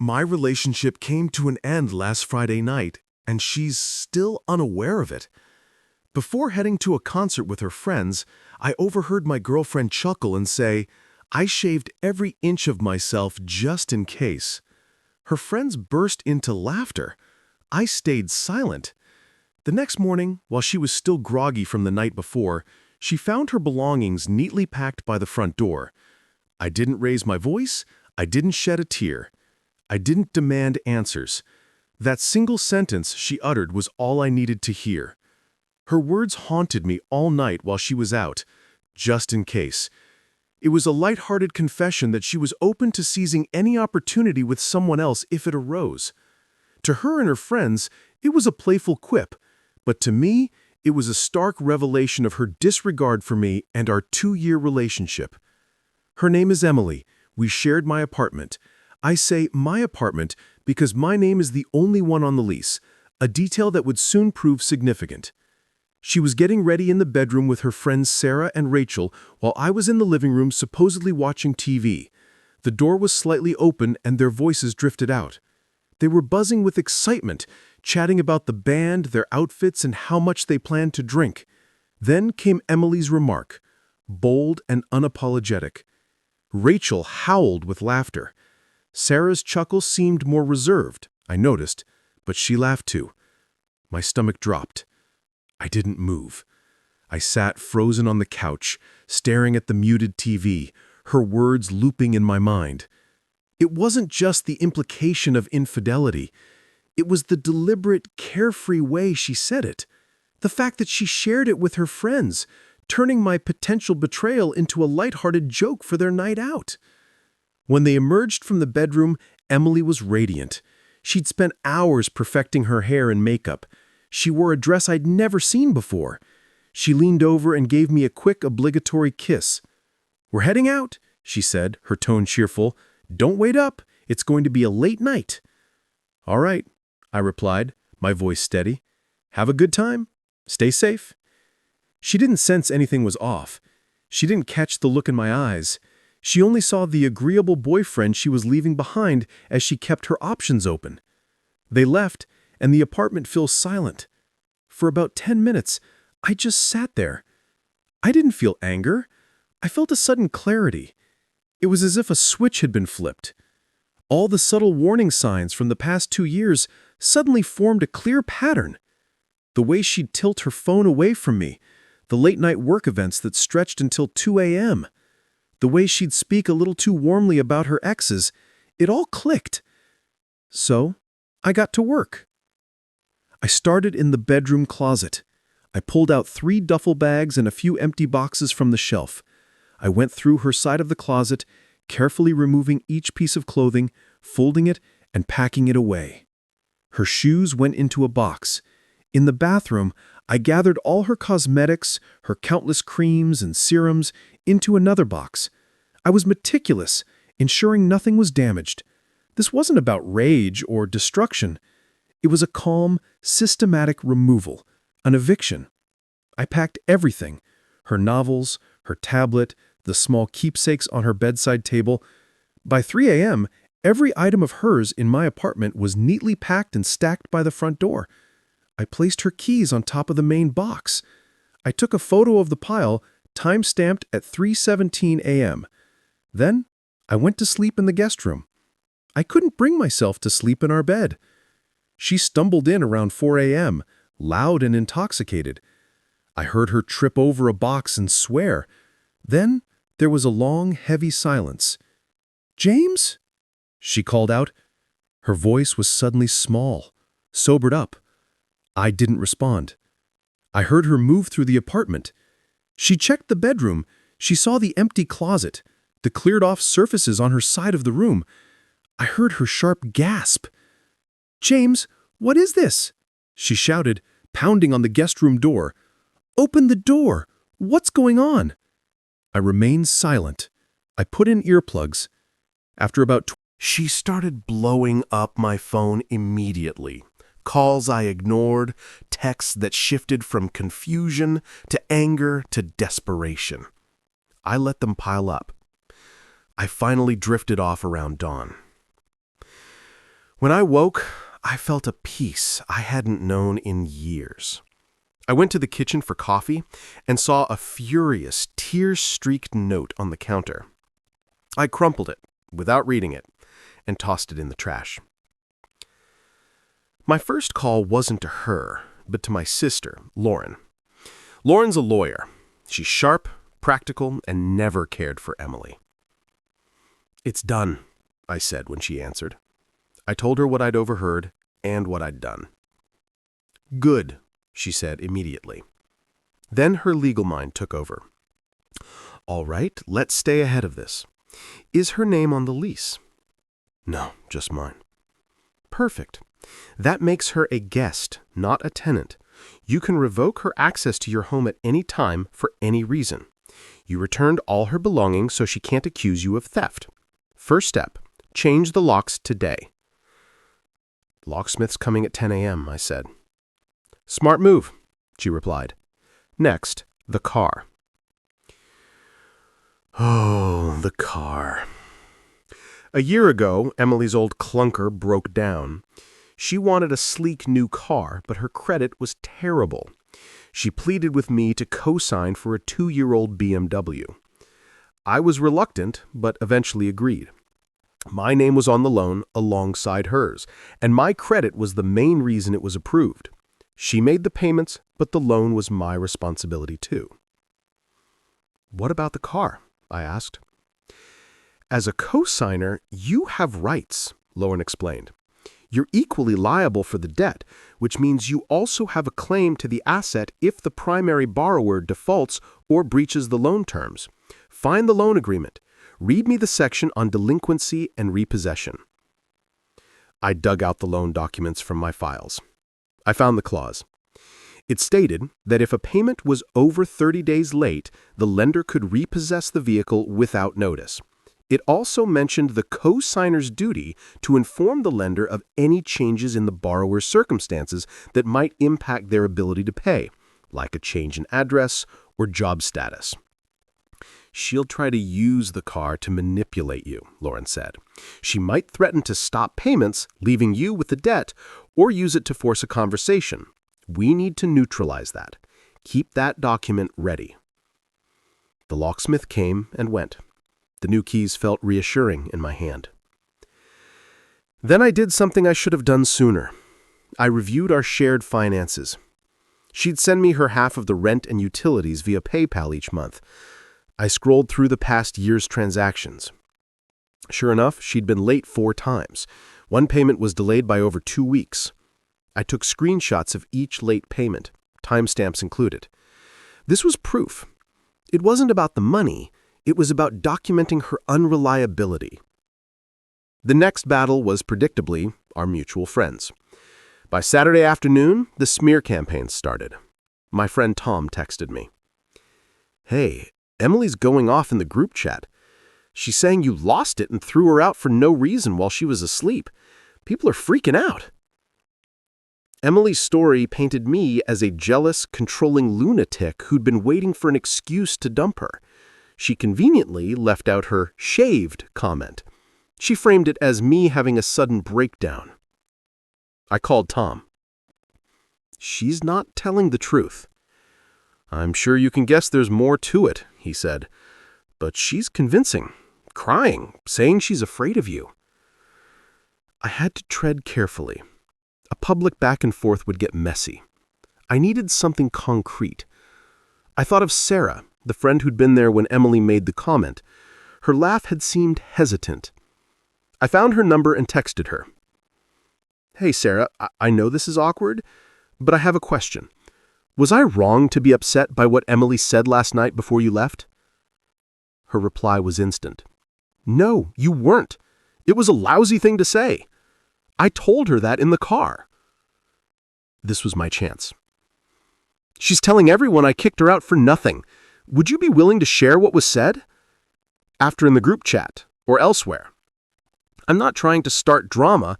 My relationship came to an end last Friday night, and she's still unaware of it. Before heading to a concert with her friends, I overheard my girlfriend chuckle and say, "I shaved every inch of myself just in case." Her friends burst into laughter. I stayed silent. The next morning, while she was still groggy from the night before, she found her belongings neatly packed by the front door. I didn't raise my voice. I didn't shed a tear. I didn't demand answers. That single sentence she uttered was all I needed to hear. Her words haunted me all night while she was out, just in case. It was a light-hearted confession that she was open to seizing any opportunity with someone else if it arose. To her and her friends, it was a playful quip, but to me, it was a stark revelation of her disregard for me and our 2-year relationship. Her name is Emily. We shared my apartment. I say my apartment because my name is the only one on the lease, a detail that would soon prove significant. She was getting ready in the bedroom with her friends Sarah and Rachel while I was in the living room supposedly watching TV. The door was slightly open and their voices drifted out. They were buzzing with excitement, chatting about the band, their outfits, and how much they planned to drink. Then came Emily's remark, bold and unapologetic. Rachel howled with laughter. Sarah's chuckle seemed more reserved, I noticed, but she laughed too. My stomach dropped. I didn't move. I sat frozen on the couch, staring at the muted TV, her words looping in my mind. It wasn't just the implication of infidelity. It was the deliberate, carefree way she said it. The fact that she shared it with her friends, turning my potential betrayal into a lighthearted joke for their night out. When they emerged from the bedroom, Emily was radiant. She'd spent hours perfecting her hair and makeup. She wore a dress I'd never seen before. She leaned over and gave me a quick, obligatory kiss. "We're heading out," she said, her tone cheerful. "Don't wait up. It's going to be a late night." "All right," I replied, my voice steady. "Have a good time. Stay safe." She didn't sense anything was off. She didn't catch the look in my eyes. She only saw the agreeable boyfriend she was leaving behind as she kept her options open. They left, and the apartment fell silent. For about 10 minutes, I just sat there. I didn't feel anger. I felt a sudden clarity. It was as if a switch had been flipped. All the subtle warning signs from the past 2 years suddenly formed a clear pattern. The way she'd tilt her phone away from me, the late-night work events that stretched until 2 a.m., the way she'd speak a little too warmly about her exes, it all clicked. So, I got to work. I started in the bedroom closet. I pulled out 3 duffel bags and a few empty boxes from the shelf. I went through her side of the closet, carefully removing each piece of clothing, folding it, and packing it away. Her shoes went into a box. In the bathroom, I gathered all her cosmetics, her countless creams and serums, into another box. I was meticulous, ensuring nothing was damaged. This wasn't about rage or destruction. It was a calm, systematic removal, an eviction. I packed everything, her novels, her tablet, the small keepsakes on her bedside table. By 3 a.m., every item of hers in my apartment was neatly packed and stacked by the front door. I placed her keys on top of the main box. I took a photo of the pile, time-stamped at 3:17 a.m. Then, I went to sleep in the guest room. I couldn't bring myself to sleep in our bed. She stumbled in around 4 a.m., loud and intoxicated. I heard her trip over a box and swear. Then, there was a long, heavy silence. "James?" she called out. Her voice was suddenly small, sobered up. I didn't respond. I heard her move through the apartment. She checked the bedroom. She saw the empty closet, the cleared-off surfaces on her side of the room. I heard her sharp gasp. "James, what is this?" she shouted, pounding on the guest room door. "Open the door! What's going on?" I remained silent. I put in earplugs. After about she started blowing up my phone immediately. Calls I ignored, texts that shifted from confusion to anger to desperation. I let them pile up. I finally drifted off around dawn. When I woke, I felt a peace I hadn't known in years. I went to the kitchen for coffee and saw a furious, tear-streaked note on the counter. I crumpled it, without reading it, and tossed it in the trash. My first call wasn't to her, but to my sister, Lauren. Lauren's a lawyer. She's sharp, practical, and never cared for Emily. "It's done," I said when she answered. I told her what I'd overheard and what I'd done. "Good," she said immediately. Then her legal mind took over. "All right, let's stay ahead of this. Is her name on the lease?" "No, just mine." "Perfect. That makes her a guest, not a tenant. You can revoke her access to your home at any time for any reason. You returned all her belongings so she can't accuse you of theft. First step, change the locks today." "Locksmith's coming at 10 a.m., I said. "Smart move," she replied. "Next, the car." Oh, the car. A year ago, Emily's old clunker broke down. She wanted a sleek new car, but her credit was terrible. She pleaded with me to co-sign for a 2-year-old BMW. I was reluctant, but eventually agreed. My name was on the loan alongside hers, and my credit was the main reason it was approved. She made the payments, but the loan was my responsibility too. "What about the car?" I asked. "As a co-signer, you have rights," Lauren explained. "You're equally liable for the debt, which means you also have a claim to the asset if the primary borrower defaults or breaches the loan terms. Find the loan agreement. Read me the section on delinquency and repossession." I dug out the loan documents from my files. I found the clause. It stated that if a payment was over 30 days late, the lender could repossess the vehicle without notice. It also mentioned the co-signer's duty to inform the lender of any changes in the borrower's circumstances that might impact their ability to pay, like a change in address or job status. "She'll try to use the car to manipulate you," Lauren said. "She might threaten to stop payments, leaving you with the debt, or use it to force a conversation. We need to neutralize that. Keep that document ready." The locksmith came and went. The new keys felt reassuring in my hand. Then I did something I should have done sooner. I reviewed our shared finances. She'd send me her half of the rent and utilities via PayPal each month. I scrolled through the past year's transactions. Sure enough, she'd been late 4 times. One payment was delayed by over 2 weeks. I took screenshots of each late payment, timestamps included. This was proof. It wasn't about the money. It was about documenting her unreliability. The next battle was, predictably, our mutual friends. By Saturday afternoon, the smear campaign started. My friend Tom texted me. "Hey, Emily's going off in the group chat. She's saying you lost it and threw her out for no reason while she was asleep. People are freaking out." Emily's story painted me as a jealous, controlling lunatic who'd been waiting for an excuse to dump her. She conveniently left out her "shaved" comment. She framed it as me having a sudden breakdown. I called Tom. "She's not telling the truth." "I'm sure you can guess there's more to it," he said. "But she's convincing, crying, saying she's afraid of you." I had to tread carefully. A public back and forth would get messy. I needed something concrete. I thought of Sarah, the friend who'd been there when Emily made the comment. Her laugh had seemed hesitant. I found her number and texted her. "Hey, Sarah, I know this is awkward, but I have a question. Was I wrong to be upset by what Emily said last night before you left?" Her reply was instant. "No, you weren't. It was a lousy thing to say. I told her that in the car." This was my chance. "She's telling everyone I kicked her out for nothing. Would you be willing to share what was said? After in the group chat, or elsewhere. I'm not trying to start drama.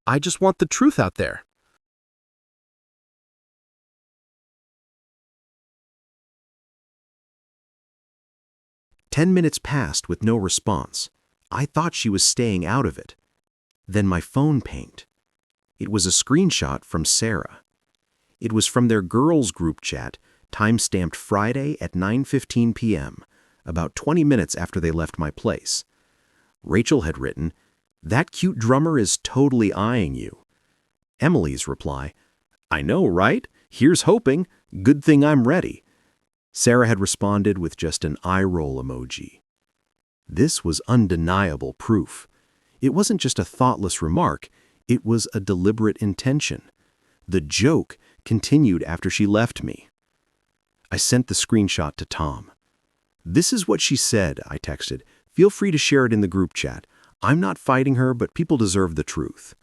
I just want the truth out there." 10 minutes passed with no response. I thought she was staying out of it. Then my phone pinged. It was a screenshot from Sarah. It was from their girls' group chat, time-stamped Friday at 9:15 p.m., about 20 minutes after they left my place. Rachel had written, "That cute drummer is totally eyeing you." Emily's reply, "I know, right? Here's hoping. Good thing I'm ready." Sarah had responded with just an eye-roll emoji. This was undeniable proof. It wasn't just a thoughtless remark, it was a deliberate intention. The joke continued after she left me. I sent the screenshot to Tom. "This is what she said," I texted. "Feel free to share it in the group chat. I'm not fighting her, but people deserve the truth."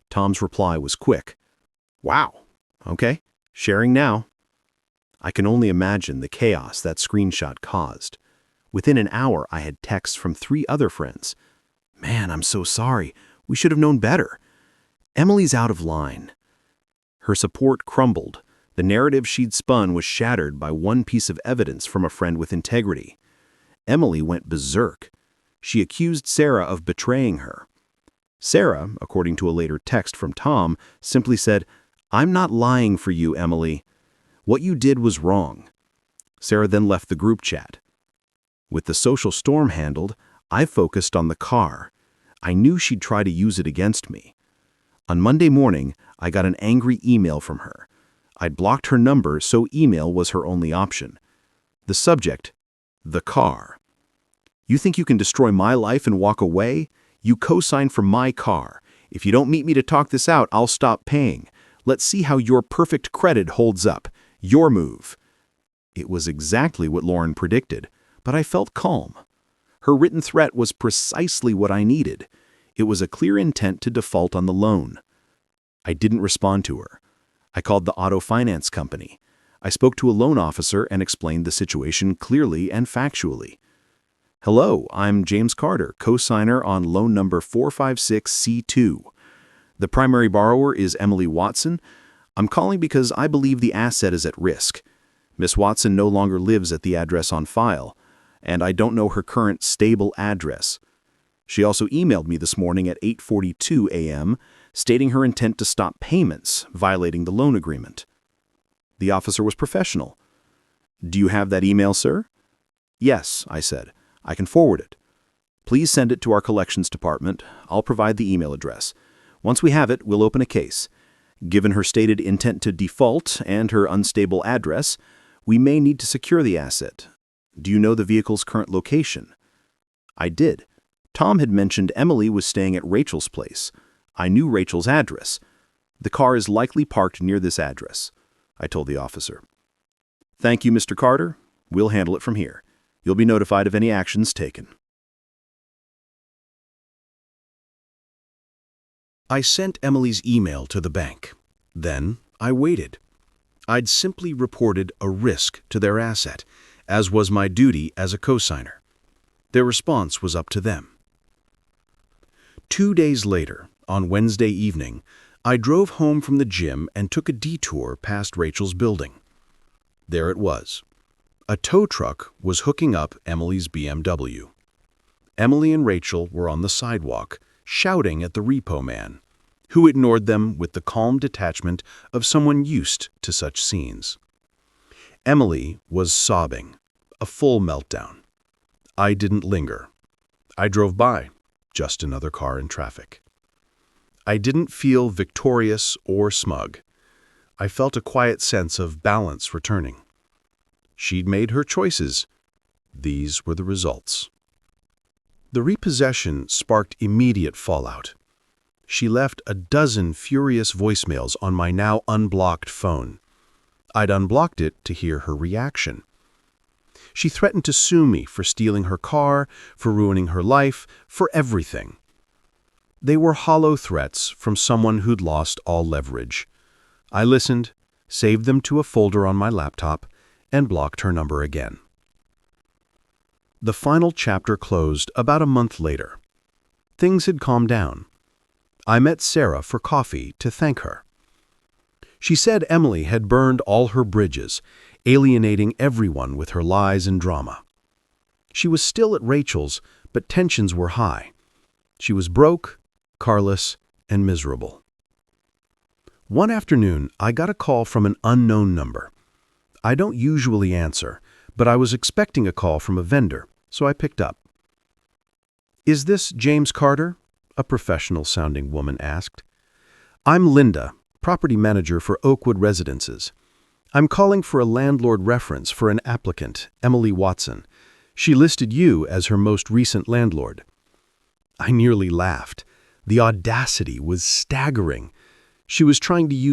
Tom's reply was quick. "Wow. Okay, sharing now." I can only imagine the chaos that screenshot caused. Within an hour, I had texts from 3 other friends. "Man, I'm so sorry. We should have known better." "Emily's out of line." Her support crumbled. The narrative she'd spun was shattered by one piece of evidence from a friend with integrity. Emily went berserk. She accused Sarah of betraying her. Sarah, according to a later text from Tom, simply said, "I'm not lying for you, Emily. What you did was wrong." Sarah then left the group chat. With the social storm handled, I focused on the car. I knew she'd try to use it against me. On Monday morning, I got an angry email from her. I'd blocked her number, so email was her only option. The subject, the car. "You think you can destroy my life and walk away? You co-sign for my car. If you don't meet me to talk this out, I'll stop paying. Let's see how your perfect credit holds up. Your move." It was exactly what Lauren predicted, but I felt calm. Her written threat was precisely what I needed. It was a clear intent to default on the loan. I didn't respond to her. I called the auto finance company. I spoke to a loan officer and explained the situation clearly and factually. "Hello, I'm James Carter, co-signer on loan number 456C2. The primary borrower is Emily Watson. I'm calling because I believe the asset is at risk. Miss Watson no longer lives at the address on file, and I don't know her current stable address. She also emailed me this morning at 8:42 a.m., stating her intent to stop payments, violating the loan agreement." The officer was professional. "Do you have that email, sir?" "Yes," I said. "I can forward it. Please send it to our collections department. I'll provide the email address. Once we have it, we'll open a case. Given her stated intent to default and her unstable address, we may need to secure the asset. Do you know the vehicle's current location?" I did. Tom had mentioned Emily was staying at Rachel's place. I knew Rachel's address. "The car is likely parked near this address," I told the officer. "Thank you, Mr. Carter. We'll handle it from here. You'll be notified of any actions taken." I sent Emily's email to the bank. Then I waited. I'd simply reported a risk to their asset, as was my duty as a cosigner. Their response was up to them. 2 days later, on Wednesday evening, I drove home from the gym and took a detour past Rachel's building. There it was. A tow truck was hooking up Emily's BMW. Emily and Rachel were on the sidewalk, shouting at the repo man, who ignored them with the calm detachment of someone used to such scenes. Emily was sobbing, a full meltdown. I didn't linger. I drove by, just another car in traffic. I didn't feel victorious or smug. I felt a quiet sense of balance returning. She'd made her choices. These were the results. The repossession sparked immediate fallout. She left a dozen furious voicemails on my now unblocked phone. I'd unblocked it to hear her reaction. She threatened to sue me for stealing her car, for ruining her life, for everything. They were hollow threats from someone who'd lost all leverage. I listened, saved them to a folder on my laptop, and blocked her number again. The final chapter closed about a month later. Things had calmed down. I met Sarah for coffee to thank her. She said Emily had burned all her bridges, alienating everyone with her lies and drama. She was still at Rachel's, but tensions were high. She was broke, carless, and miserable. One afternoon, I got a call from an unknown number. I don't usually answer, but I was expecting a call from a vendor, so I picked up. "Is this James Carter?" a professional-sounding woman asked. "I'm Linda, property manager for Oakwood Residences. I'm calling for a landlord reference for an applicant, Emily Watson. She listed you as her most recent landlord." I nearly laughed. The audacity was staggering. She was trying to use